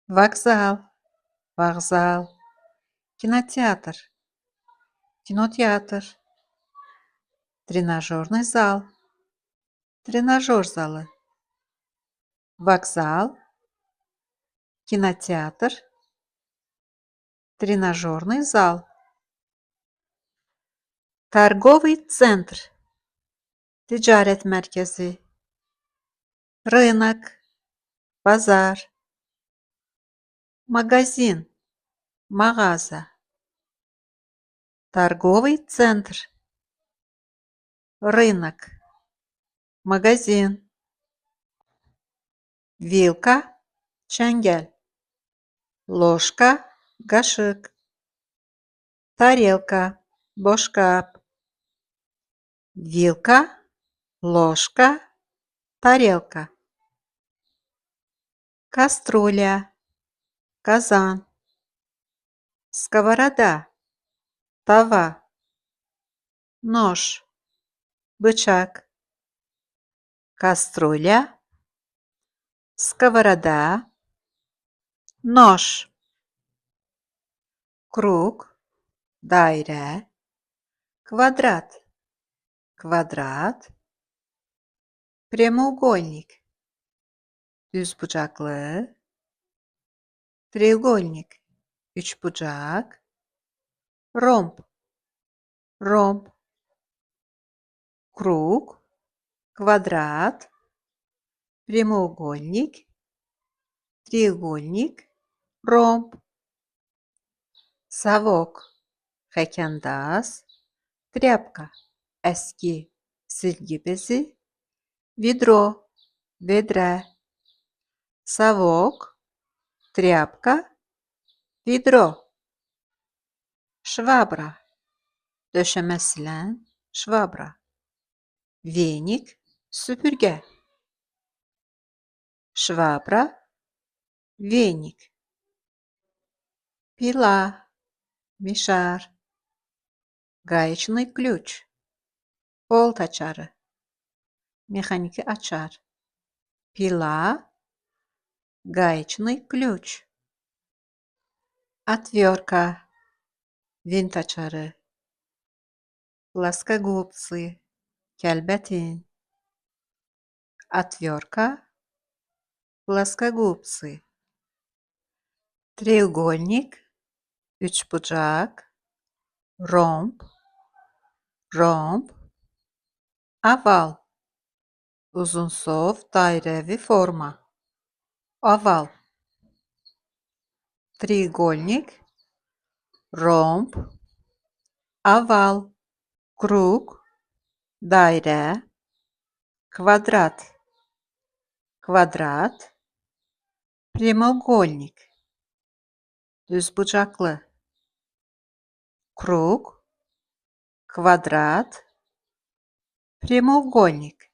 Вокзал, вокзал. Кинотеатр, кинотеатр. Тренажерный зал, тренажер залы. Вокзал, кинотеатр, тренажерный зал. Торговый центр, ticaret merkezi. Рынок, bazar. Магазин, mağaza. Торговый центр, рынок, магазин. Вилка, çengel. Ложка, kaşık. Тарелка, boşkap. Вилка, ложка, тарелка. Кастрюля, казан. Сковорода, тава. Нож, бычак. Кастрюля, сковорода, нож. Круг, daire. Квадрат, квадрат. Прямоугольник, düzbucaklı. Треугольник, üçbucak. Ромб, ромб. Круг, квадрат. Прямоугольник, треугольник, ромб. Совок, хакендаз. Тряпка, eski silgi bezi. Ведро, ведре. Совок, тряпка, ведро. Şvabra, döşeme silen, şvabra. Venik, süpürge. Şvabra, venik. Пила, мишар. Гаечный ключ, болт açarı. Механики açar. Пила, гаечный ключ. Отвертка, винт açarı. Плоскогубцы, кәлбәтин. Отвертка, плоскогубцы. Треугольник, üçbucak. Ромб, ромб. Oval, uzunsov dairevi forma. Oval. Треугольник, ромб, oval. Kruг, daire. Квадрат, квадрат. Прямоугольник, düzbucaklı. Kruг, квадрат. Прямоугольник.